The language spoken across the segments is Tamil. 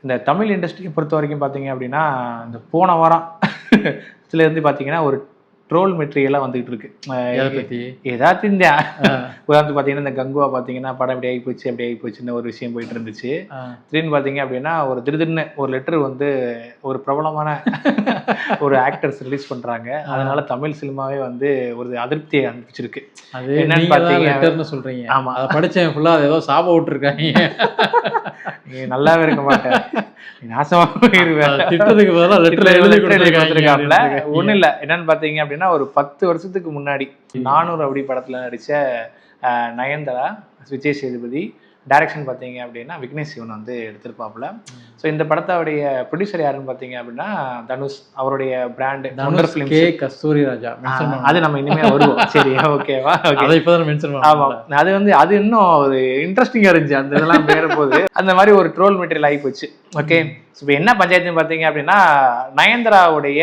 இந்த தமிழ் இண்டஸ்ட்ரியை பொறுத்த வரைக்கும் பார்த்தீங்க அப்படின்னா, இந்த போன வாரம் இருந்து பார்த்தீங்கன்னா ஒரு ட்ரோல் மெட்டீரியலாக வந்துகிட்டு இருக்கு. எதை பத்தி? ஏதாச்சும் இந்த உதாரணத்துக்கு பார்த்தீங்கன்னா, இந்த கங்குவா பார்த்தீங்கன்னா படம் இப்படி ஆகிப்போச்சு அப்படி ஆகிப்போச்சுன்னு ஒரு விஷயம் போயிட்டு இருந்துச்சு. திடீர்னு பார்த்தீங்க அப்படின்னா ஒரு திடீர்னு ஒரு லெட்டர் வந்து ஒரு பிரபலமான ஒரு ஆக்டர்ஸ் ரிலீஸ் பண்றாங்க. அதனால தமிழ் சினிமாவே வந்து ஒரு அதிருப்தியை அனுப்பிச்சிருக்கு. அது என்னன்னு பார்த்தீங்கன்னா சொல்றீங்க. ஆமா, அதை படிச்சேன் ஃபுல்லா. அது ஏதோ சாப விட்டுருக்காங்க. நீ நல்லாவே இருக்க மாட்டேன், நாசமா போயிருவேன். திட்டத்துக்கு பதிலாக லெட்டர் எழுதி கொடுத்துருக்காப்ல. ஒன்றும் இல்லை, என்னன்னு பார்த்தீங்க அப்படின்னா ஒரு 10 வருஷத்துக்கு முன்னாடி 400 அப்படி படத்தில் நடித்த நயன்தாரா, விஜய் சேதுபதி, டைரக்ஷன் பார்த்தீங்க அப்படின்னா விக்னேஷ் சிவன் வந்து எடுத்திருப்பாப்புல. ஸோ இந்த படத்தோடைய ப்ரொடியூசர் யாருன்னு பார்த்தீங்க அப்படின்னா தனுஷ். அவருடைய பிராண்டு கே கஸ்தூரி ராஜா. அது நம்ம இனிமேல் வருவோம். சரி, ஓகேவா? ஆமாம், அது வந்து அது இன்னும் ஒரு இன்ட்ரெஸ்டிங்காக இருந்துச்சு. அந்த இதெல்லாம் பேர போது அந்த மாதிரி ஒரு ட்ரோல் மெட்டீரியல் ஆகி போச்சு. ஓகே, இப்போ என்ன பஞ்சாயத்துன்னு பார்த்தீங்க அப்படின்னா நயன்தாராவுடைய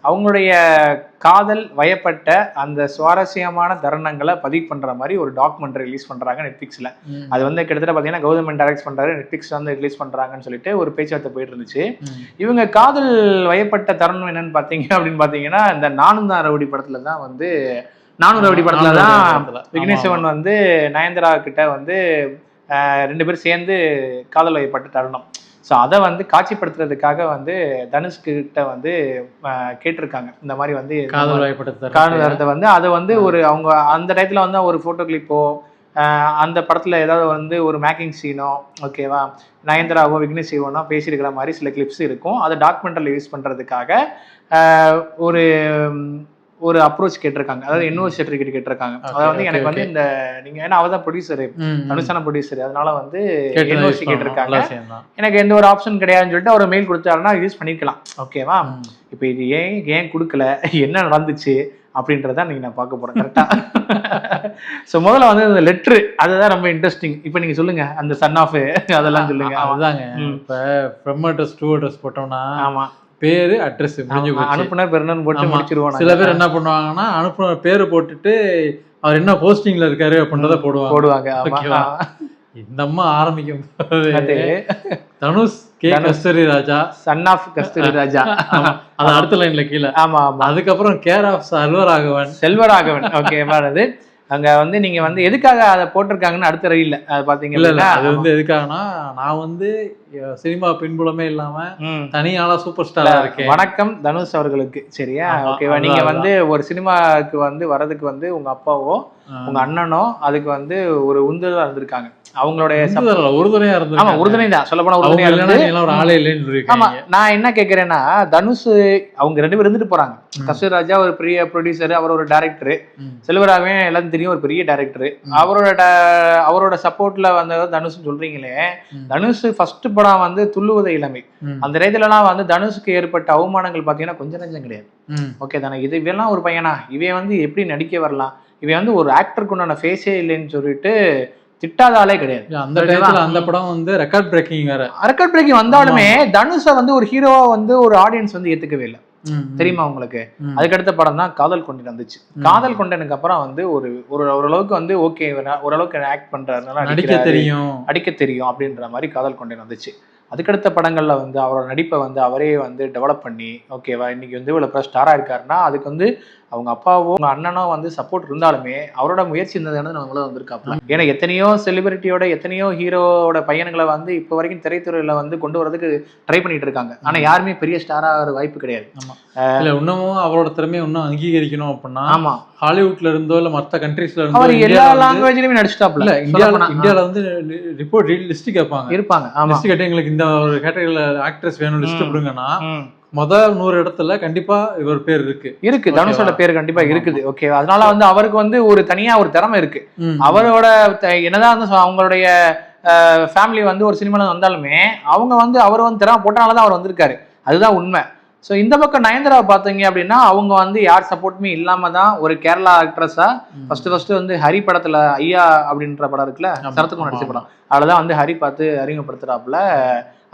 அவங்களுடைய காதல் வயப்பட்ட அந்த சுவாரஸ்யமான தருணங்களை பதிவு பண்ற மாதிரி ஒரு டாக்குமெண்ட்ரி ரிலீஸ் பண்றாங்க நெட்ஃபிளிக்ஸ்ல. அது வந்து கிட்டத்தட்ட பாத்தீங்கன்னா கௌதமன் டைரக்ட் பண்றாரு, நெட்ஃபிளிக்ஸ் வந்து ரிலீஸ் பண்றாங்கன்னு சொல்லிட்டு ஒரு பேச்சுவார்த்தை போயிட்டு இருந்துச்சு. இவங்க காதல் வயப்பட்ட தருணம் என்னன்னு பாத்தீங்க அப்படின்னு பாத்தீங்கன்னா இந்த நானும் தான் ரவுடி படத்துல தான் வந்து 400 ரவுடி படத்துல தான் விக்னேஷ் சிவன் வந்து நயன்தாரா கிட்ட வந்து 2 பேரும் சேர்ந்து காதல் வயப்பட்ட தருணம். ஸோ அதை வந்து காட்சிப்படுத்துறதுக்காக வந்து தனுஷ்கிட்ட வந்து கேட்டிருக்காங்க. இந்த மாதிரி வந்து காதல் வந்து அதை வந்து ஒரு அவங்க அந்த டயத்தில் வந்து ஒரு ஃபோட்டோ கிளிப்போ அந்த படத்தில் ஏதாவது வந்து ஒரு மேக்கிங் சீனோ, ஓகேவா, நயன்தாராவோ விக்னேஷ் சிவனோ பேசியிருக்கிற மாதிரி சில கிளிப்ஸ் இருக்கும். அதை டாக்குமெண்ட்ரியில் யூஸ் பண்ணுறதுக்காக ஒரு ஒரு அப்ரோச் கேட்டிருக்காங்க. அதாவது என்ஓசி சர்டிஃபிகேட் கேட்டிருக்காங்க. அதாவது வந்து எனக்கு வந்து இந்த நீங்க ஏன்னா அவ தான் ப்ரொடியூசரு, தனுஷான ப்ரொடியூசர், அதனால வந்து என்ஓசி கேட்டிருக்காங்க. எனக்கு எந்த ஒரு ஆப்ஷன் கிடையாதுன்னு சொல்லிட்டு அவர் மெயில் கொடுத்தாருன்னா யூஸ் பண்ணிக்கலாம். ஓகேவா? இப்போ இது ஏன் கொடுக்கல, என்ன நடந்துச்சு அப்படின்றத நீங்க நான் பார்க்க போறேன். கரெக்டா? ஸோ முதல்ல வந்து இந்த லெட்ரு அதுதான் ரொம்ப இன்ட்ரெஸ்டிங். இப்போ நீங்க சொல்லுங்க, அந்த சன் ஆஃப் அதெல்லாம் சொல்லுங்க. அதுதாங்க. இப்போ ஃப்ரம் அட்ரஸ் டு அட்ரஸ் போட்டோம்னா, ஆமா, பேரு அட்ரஸ் முடிஞ்சு போச்சு. அனுப்புனர் பெருனன்னு போட்டு முடிச்சிருவோம். சில பேர் என்ன பண்ணுவாங்கன்னா அனுப்புனர் பேரு போட்டுட்டு அவர் என்ன போஸ்டிங்ல இருக்காரு அப்படின்றத போடுவாங்க. இந்த அம்மா ஆரம்பிக்கும் Dhanush K Kasthuri Raja, son of Kasthuri Raja, அது அடுத்த லைன்ல கீழே. ஆமா ஆமா. அதுக்கப்புறம் கேர் ஆஃப் செல்வராகவன். ஓகேவா? அது அங்க வந்து நீங்க வந்து எதுக்காக அதை போட்டிருக்காங்கன்னு அடுத்த ரயில்ல அது பாத்தீங்கன்னா அது வந்து எதுக்காகனா, நான் வந்து சினிமா பின்புலமே இல்லாம தனியால சூப்பர் ஸ்டாரா இருக்கேன். வணக்கம் தனுஷ் அவர்களுக்கு. சரியா? ஓகேவா? நீங்க வந்து ஒரு சினிமாவுக்கு வந்து வரதுக்கு வந்து உங்க அப்பாவோ உங்க அண்ணனோ அதுக்கு வந்து ஒரு உந்துதலா இருந்திருக்காங்க. அவங்களுடைய உறுதுணையா இருந்து. ஆமா, உறுதுணை தான் சொல்ல போனா உறுதுணையா இருந்து ஒரு ஆளே இல்லைன்னு. ஆமா, நான் என்ன கேட்கிறேன்னா தனுஷ் அவங்க 2 பேரும் இருந்துட்டு போறாங்க. கஸ்தூரி ராஜா ஒரு பெரிய ப்ரொடியூசர், அவர் ஒரு டைரக்டர். செல்வராகவே எல்லாரும் தெரியும், ஒரு பெரிய டைரக்டர். அவரோட சப்போர்ட்ல வந்து தனுஷ் சொல்றீங்களே, தனுஷ் ஃபர்ஸ்ட் படம் வந்து துள்ளுவதை இளமை, அந்த ரேஞ்சிலலாம் வந்து தனுஷுக்கு ஏற்பட்ட அவமானங்கள் பாத்தீங்கன்னா கொஞ்சம் நஞ்சம் கிடையாது. ஓகே தானே? இது இவெல்லாம் ஒரு பையனா, இவன் வந்து எப்படி நடிக்க வரலாம், இவன் வந்து ஒரு ஆக்டருக்கு உண்டான ஃபேஸே இல்லைன்னு சொல்லிட்டு திட்டாதாலே கிடையாது. அந்த டைம்ல அந்த படம் வந்து ரெக்கார்ட் பிரேக்கிங் வந்தாலுமே தனுஷை வந்து ஒரு ஹீரோவா வந்து ஒரு ஆடியன்ஸ் வந்து ஏத்துக்கவே இல்லை. தெரியுமா உங்களுக்கு? அதுக்கடுத்த படம் தான் காதல் கொண்டேன் வந்துச்சு. காதல் கொண்டனுக்கு அப்புறம் வந்து ஓரளவுக்கு வந்து ஓகே, ஓரளவுக்கு ஆக்ட் பண்றதுனால அடிக்க தெரியும் அப்படின்ற மாதிரி காதல் கொண்டேன் வந்துச்சு. அதுக்கடுத்த படங்கள்ல வந்து அவரோட நடிப்பை வந்து அவரே வந்து டெவலப் பண்ணி, ஓகேவா, இன்னைக்கு வந்து இவ்வளவு ஸ்டாரா இருக்காருன்னா அதுக்கு வந்து அவங்க அப்பாவோ அவங்க அண்ணனோ வந்து சப்போர்ட் இருந்தாலுமே அவரோட முயற்சி இருந்ததுன்னு நம்மள வந்திருக்காப்ல. ஏன்னா எத்தனையோ செலிபிரிட்டியோட எத்தனையோ ஹீரோட பையன்களை வந்து இப்போ வரைக்கும் திரைத்துறையில வந்து கொண்டு வரதுக்கு ட்ரை பண்ணிட்டு இருக்காங்க. ஆனா யாருமே பெரிய ஸ்டாரா ஒரு வாய்ப்பு கிடையாது. இன்னமும் அவரோட திறமையை இன்னும் அங்கீகரிக்கணும் அப்படின்னா, ஆமா, ஹாலிவுட்ல இருந்தோ இல்ல மற்ற கண்ட்ரீஸ்ல இருந்தோ எல்லா லாங்குவேஜ்லயுமே நடிச்சுட்டாப்ல. இந்தியால வந்து ரிப்போர்ட் லிஸ்ட் இருப்பாங்க. லிஸ்ட் கேட்டு எங்களுக்கு இந்த ஒரு கேட்டகரியில ஆக்ட்ரஸ் வேணும் லிஸ்ட் கொடுங்கன்னா முதல் 100 இடத்துல கண்டிப்பா இவர் பேர் இருக்கு. தனுஷோட பேர் கண்டிப்பா இருக்குது. ஓகே, அதனால வந்து அவருக்கு வந்து ஒரு தனியா ஒரு திறமை இருக்கு. அவரோட என்னதான் வந்து அவங்களுடைய ஃபேமிலி வந்து ஒரு சினிமால வந்தாலுமே அவங்க வந்து அவர் வந்து திறமை போட்டனாலதான் அவர் வந்திருக்காரு. அதுதான் உண்மை. ஸோ இந்த பக்கம் நயன்தாராவை பார்த்தீங்க அப்படின்னா அவங்க வந்து யார் சப்போர்ட்டுமே இல்லாம தான் ஒரு கேரளா ஆக்ட்ரஸா ஃபர்ஸ்ட் வந்து ஹரி படத்துல ஐயா அப்படின்ற படம் இருக்குல்ல, சரத்துக்கு நடிச்ச படம், அதுலதான் வந்து ஹரி பார்த்து அறிமுகப்படுத்துறாப்புல.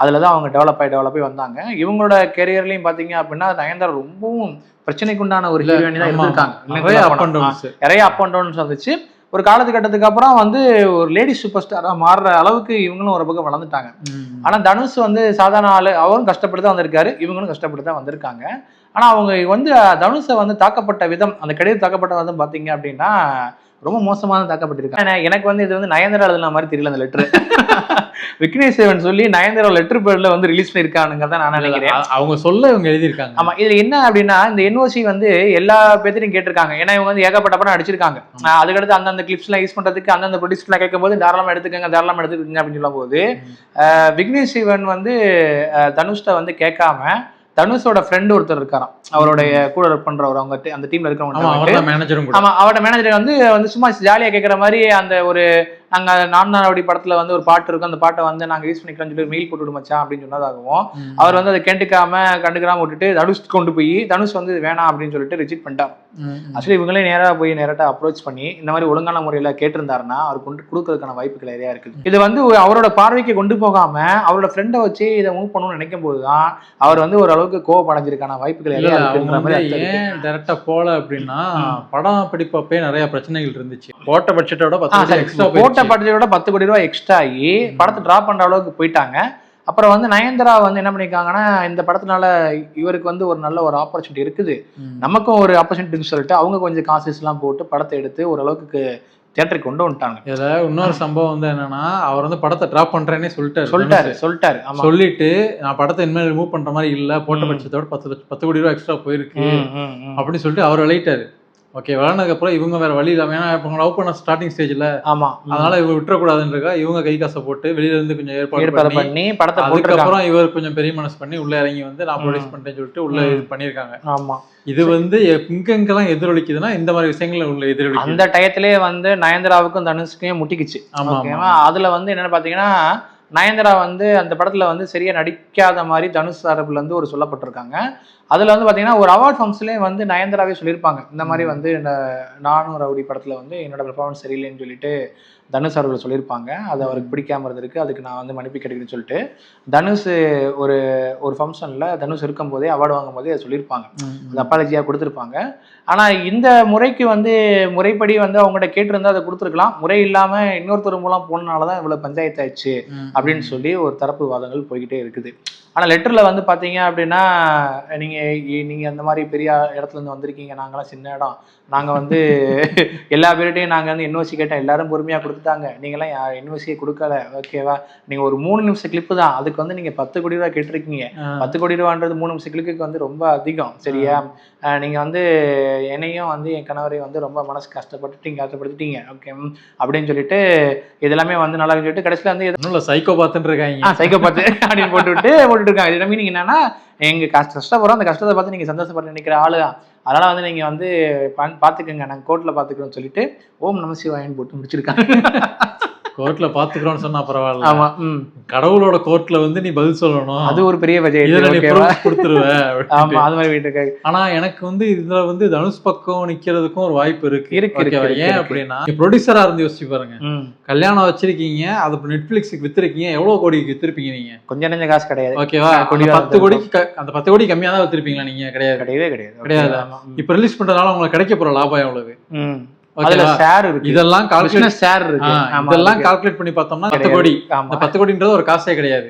அதுலதான் அவங்க டெவலப் ஆகி வந்தாங்க. இவங்களோட கெரியர்லயும் பாத்தீங்க அப்படின்னா நயன்தாரா ரொம்பவும் பிரச்சனைக்குண்டான ஒரு ஹீரோயினி தான் இருந்திருக்காங்க. நிறைய அப் அண்ட் டவுன்ஸ் வந்துச்சு. ஒரு காலத்துக்கட்டத்துக்கு அப்புறம் வந்து ஒரு லேடி சூப்பர் ஸ்டாரா மாறுற அளவுக்கு இவங்களும் ஒரு பக்கம் வளர்ந்துட்டாங்க. ஆனா தனுஷ் வந்து சாதாரண ஆளு, அவரும் கஷ்டப்பட்டு தான் வந்திருக்காரு, இவங்களும் கஷ்டப்பட்டு தான் வந்திருக்காங்க. ஆனா அவங்க வந்து தனுஷை வந்து தாக்கப்பட்ட விதம், அந்த கடையில் தாக்கப்பட்ட விதம் பாத்தீங்க அப்படின்னா ரொம்ப மோசமான தாக்கப்பட்டிருக்காங்க. எனக்கு வந்து இது வந்து நயன்தாரா எழுதுன மாதிரி தெரியல அந்த லெட்டர். விக்னேஷ் சிவன் சொல்லி நயன்தாரா லெட்டர் பேர்ல வந்து ரிலீஸ் பண்ணிருக்கானுங்க தான் நான் நினைக்கிறேன். அவங்க சொல்ல இவங்க எழுதியிருக்காங்க. ஆமா, இதுல என்ன அப்படின்னா இந்த என்ஓசி வந்து எல்லா பேர்த்தையும் கேட்டிருக்காங்க. ஏன்னா இவங்க வந்து ஏகப்பட்ட படம் அடிச்சிருக்காங்க. அதுக்கடுத்து அந்தந்த கிளிப்ஸ் எல்லாம் யூஸ் பண்றதுக்கு அந்தந்த ப்ரொடியூசர்லாம் கேட்கும் போது தாராளமா எடுத்துக்கங்க அப்படின்னு சொல்லும் போது விக்னேஷ் சிவன் வந்து தனுஷ்ட வந்து கேட்காம தனுஷோட ஃப்ரெண்ட் ஒருத்தர் இருக்காராம், அவருடைய கூட ஒர்க் பண்றவர், அவங்க அந்த டீம்ல இருக்கிறவங்க. ஆமா, அவரோட மேனேஜர் வந்து சும்மா ஜாலியா கேட்கற மாதிரி அந்த ஒரு நாங்க நான்நாடி படத்துல வந்து ஒரு பாட்டு இருக்கும், அந்த பாட்டை வந்து நாங்க யூஸ் பண்ணிக்கலாம்னு சொல்லி மெயில் போட்டு மச்சான் அப்படின்னு சொன்னதாகவும் அவர் வந்து அதை கண்டுக்காம விட்டுட்டு தனுஷ் கொண்டு போய் தனுஷ் வந்து வேணாம் அப்படின்னு சொல்லிட்டு ரிஜெக்ட் பண்ணிட்டார். ஆக்சுவலி இவங்களே நேரா அப்ரோச் பண்ணி இந்த மாதிரி ஒழுங்கான முறையில கேட்டிருந்தாருன்னா அவர் கொண்டு கொடுக்கறதுக்கான வாய்ப்புகள் நிறைய இருக்குது. இது வந்து அவரோட பார்வைக்கு கொண்டு போகாம அவரோட ஃப்ரெண்டை வச்சு இதை மூவ் பண்ணணும்னு நினைக்கும் போதுதான் அவர் வந்து ஓரளவுக்கு கோவப்படைஞ்சிருக்கான வாய்ப்புகள் ஏன் டைரக்டா போல அப்படின்னா படம் படிப்பப்பே நிறைய பிரச்சனைகள் இருந்துச்சு. போட்ட பட்ஜெட்டோட 10 கோடி ரூபாய் எக்ஸ்ட்ரா ஆகி படத்தை டிராப் பண்ற அளவுக்கு போயிட்டாங்க. அப்புறம் வந்து நயன்தாரா வந்து என்ன பண்ணிருக்காங்கன்னா இந்த படத்தினால இவருக்கு வந்து ஒரு நல்ல ஒரு ஆப்பர்ச்சுனிட்டி இருக்குது, நமக்கும் ஒரு ஆப்பர்ச்சுனிட்டின்னு சொல்லிட்டு அவங்க கொஞ்சம் காசஸ் எல்லாம் போட்டு படத்தை எடுத்து ஓரளவுக்கு தியேட்டருக்கு கொண்டு வந்துட்டாங்க. இதுல இன்னொரு சம்பவம் வந்து என்னன்னா அவர் வந்து படத்தை டிராப் பண்றேன்னே சொல்லிட்டாரு. சொல்லிட்டு நான் படத்தை இனிமேல் ரிமூவ் பண்ற மாதிரி இல்ல, போட்ட பட்சத்தோட 10 கோடி ரூபாய் எக்ஸ்ட்ரா போயிருக்கு அப்படின்னு சொல்லிட்டு அவர் விளையிட்டாரு. ஓகே, வளர்னதுக்கு அப்புறம் இவங்க வேற வழி இல்லாம, ஏன்னா இப்போ லவ் பண்ண ஸ்டார்டிங் ஸ்டேஜ்ல, ஆமா, அதனால இவங்க விட்டுறக்கூடாதுன்றக்கா இவங்க கை காசை போட்டு வெளியில இருந்து கொஞ்சம் ஏற்பாடு பண்ணி படத்தை அதுக்கப்புறம் இவர் கொஞ்சம் பெரிய மனசு பண்ணி உள்ள இறங்கி வந்து நான் ப்ரொடியூஸ் பண்றேன்னு சொல்லிட்டு உள்ள இது பண்ணிருக்காங்க. ஆமா, இது வந்து எங்கெங்கெல்லாம் எதிரொலிக்குதுன்னா இந்த மாதிரி விஷயங்கள்ல உள்ள எதிரொலிக்கு அந்த டயத்திலேயே வந்து நயன்தாராவுக்கும் தனுஷ்க்கும் முட்டிக்குச்சு. அதுல வந்து என்னன்னு பாத்தீங்கன்னா நயன்தாரா வந்து அந்த படத்துல வந்து சரியா நடிக்காத மாதிரி தனுஷ் சார்புல இருந்து ஒரு சொல்லப்பட்டிருக்காங்க. அதுல வந்து பாத்தீங்கன்னா ஒரு அவார்ட் ஃபங்க்ஷன்லயே வந்து நயன்தாராவே சொல்லியிருப்பாங்க, இந்த மாதிரி வந்து நானும் ரவுடி படத்துல வந்து என்னோட பெர்ஃபார்மன்ஸ் சரியில்லைன்னு சொல்லிட்டு தனுஷ் அவர்கள் சொல்லியிருப்பாங்க. அது அவருக்கு பிடிக்காம இருந்திருக்கு, அதுக்கு நான் வந்து மன்னிப்பு கிடைக்குன்னு சொல்லிட்டு தனுஷ் ஒரு ஃபங்க்ஷன்ல தனுஷ் இருக்கும் போதே அவார்டு வாங்கும் போதே அதை சொல்லியிருப்பாங்க, அது அப்பாலஜியா கொடுத்துருப்பாங்க. ஆனா இந்த முறைக்கு வந்து முறைப்படி வந்து அவங்ககிட்ட கேட்டிருந்தா அதை கொடுத்துருக்கலாம், முறை இல்லாம இன்னொருத்தர் மூலம் போனனாலதான் இவ்வளவு பஞ்சாயத்து ஆயிடுச்சு அப்படின்னு சொல்லி ஒரு தரப்பு வாதங்கள் போய்கிட்டே இருக்குது. ஆனா லெட்டர்ல வந்து பாத்தீங்க அப்படின்னா நீங்க அந்த மாதிரி பெரிய இடத்துல இருந்து வந்திருக்கீங்க, நாங்களாம் சின்ன இடம், நாங்க வந்து எல்லா பேர்கிட்டையும் நாங்க வந்து என்ஓசி கேட்டோம், எல்லாரும் பொறுமையா கொடுத்துட்டாங்க, நீங்களாம் என்ஓசியை கொடுக்கல, ஓகேவா, நீங்க ஒரு 3 நிமிஷம் கிளிப்பு தான், அதுக்கு வந்து நீங்க 10 கோடி ரூபாய் கேட்டிருக்கீங்க, 10 கோடி ரூபான்றது 3 நிமிஷம் கிளிப்புக்கு வந்து ரொம்ப அதிகம், சரியா, நீங்க வந்து என்னையும் வந்து என் கணவரையும் வந்து ரொம்ப மனசு கஷ்டப்படுத்திட்டீங்க, ஓகே அப்படின்னு சொல்லிட்டு இதெல்லாமே வந்து நல்லா சொல்லிட்டு கடைசியில வந்து சைக்கோபாத்துன்னு இருக்காங்க, சைக்கோபாத்து அப்படின்னு போட்டுட்டு இருக்காங்க. இது மீனிங் என்னன்னா எங்க கஷ்டப்படுறோம், அந்த கஷ்டத்தை பார்த்து நீங்க சந்தோஷப்பட்டு நினைக்கிற ஆளுதான், அதனால வந்து நீங்க வந்து பாத்துக்கோங்க, நாங்க கோர்ட்ல பாத்துக்கிறோம்னு சொல்லிட்டு ஓம் நம சிவாயன்னு போட்டு முடிச்சிருக்காங்க. கோர்ட்ல பாத்துக்கிறோம்னு சொன்னா பரவாயில்ல, ஆமா, கடவுளோட கோர்ட்ல வந்து நீ பதில் சொல்லணும், அது ஒரு பெரிய கொடுத்துருவேன். ஆமா, அது மாதிரி வீட்டுக்கு. ஆனா எனக்கு வந்து இதுல வந்து தனுஷ் பக்கம் நிக்கிறதுக்கும் ஒரு வாய்ப்பு இருக்கு. ஏன் அப்படின்னா ப்ரொடியூசரா இருந்து யோசிச்சு பாருங்க, கல்யாணம் வச்சிருக்கீங்க, அது நெட்ஃபிளிக்ஸுக்கு வித்திருக்கீங்க, எவ்வளவு கோடிக்கு வித்திருப்பீங்க நீங்க? கொஞ்சம் நெஞ்ச காசு கிடையாது, ஓகேவா, 10 கோடிக்கு அந்த 10 கோடி கம்மியா தான் வித்திருப்பீங்களா நீங்க? கிடையாது. இப்ப ரிலீஸ் பண்றதுனால உங்களுக்கு கிடைக்க போற லாபம் எவ்வளவு? இதெல்லாம் கால்குலேட் பண்ணி பார்த்தோம்னா 10 கோடி. 10 கோடின்றது ஒரு காசே கிடையாது.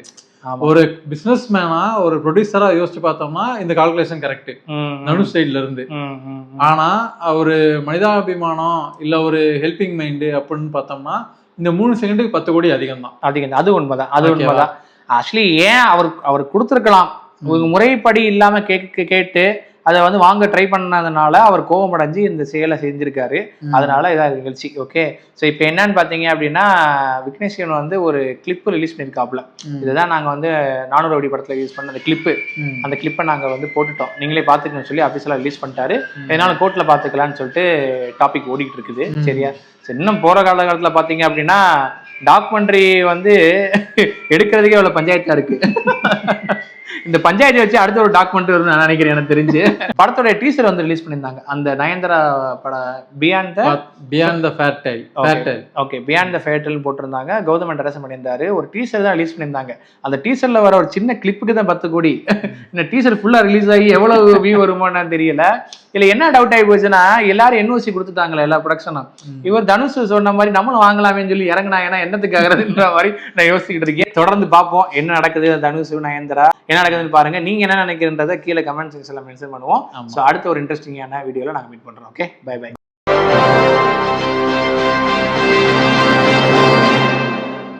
ஒரு பிசினஸ் மேனா ஒரு ப்ரொடியூசரா யோசிச்சு பார்த்தோம்னா இந்த கால்குலேஷன் கரெக்ட் தனுஷ் சைட்ல இருந்து. ஆனா ஒரு மனிதாபிமானம் இல்ல ஒரு ஹெல்பிங் மைண்ட் அப்படின்னு பார்த்தோம்னா இந்த 3 செகண்டுக்கு 10 கோடி அதிகம் தான். அது உண்மைதான், அது உண்மைதான். ஆக்சுவலி ஏன் அவர் கொடுத்துருக்கலாம், முறைப்படி இல்லாம கேட்டு அதை வந்து வாங்க ட்ரை பண்ணதுனால அவர் கோபம் அடைஞ்சு இந்த செயலை செஞ்சிருக்காரு, அதனால இதான் நிகழ்ச்சி. ஓகே, ஸோ இப்போ என்னன்னு பார்த்தீங்க அப்படின்னா விக்னேஷ் சிவன் வந்து ஒரு கிளிப்பு ரிலீஸ் பண்ணியிருக்காப்புல, இதுதான் நாங்கள் வந்து 400 ரவுடி படத்தில் யூஸ் பண்ண அந்த கிளிப்பு, அந்த கிளிப்பை நாங்கள் வந்து போட்டுட்டோம், நீங்களே பார்த்துக்கணும்னு சொல்லி அஃபிஷியலாக ரிலீஸ் பண்ணிட்டாரு, இதனால கோர்ட்டில் பார்த்துக்கலான்னு சொல்லிட்டு டாபிக் ஓடிக்கிட்டு இருக்குது. சரியா, இன்னும் போகிற காலகட்டத்தில் பார்த்தீங்க அப்படின்னா டாக்குமெண்ட்ரி வந்து எடுக்கிறதுக்கே அவ்வளோ பஞ்சாயத்தாக இருக்கு. இந்த பஞ்சாயத்தை வச்சு அடுத்த ஒரு டாக்குமெண்ட் வரும்னு நான் நினைக்கிறேன். எனக்கு தெரிஞ்சு படத்தோட டீசர் வந்து ரிலீஸ் பண்ணியிருந்தாங்க. அந்த நயன்தாரா பட beyond the fairytale. Okay, beyond the fairytale போட்டிருந்தாங்க. கௌதம் டைரக்ஷன் பண்ணியிருந்தாரு. ஒரு டீசர் தான் ரிலீஸ் பண்ணியிருந்தாங்க. அந்த டீசர்ல வர ஒரு சின்ன கிளிப்புக்கு தான் 10 கோடி. இந்த டீசர் ஃபுல்லா ரிலீஸ் ஆகி எவ்வளவு வியூ வருமோன்னு தெரியல. இல்ல என்ன டவுட் ஆகி போச்சுன்னா, எல்லாரும் NOC கொடுத்துட்டாங்களே எல்லா ப்ரொடக்ஷனும். இவர் தனுஷ் சொன்ன மாதிரி நம்மளும் வாங்கலாமேன்னு சொல்லி இறங்கினாங்கன்னா என்னத்துக்காகிறதுன்ற மாதிரி நான் யோசிச்சுக்கிட்டு இருக்கேன். தொடர்ந்து பார்ப்போம் என்ன நடக்குது. தனுஷ், நயன்தாரா என்ன நடக்குதுன்னு பாருங்க. நீங்க என்ன நினைக்கிறன்றதை கீழே கமெண்ட் செக்ஷன்ல மென்ஷன் பண்ணுவோம். ஸோ அடுத்த ஒரு இன்ட்ரெஸ்டிங்கான வீடியோல நாங்க மீட் பண்றோம். Okay, bye by.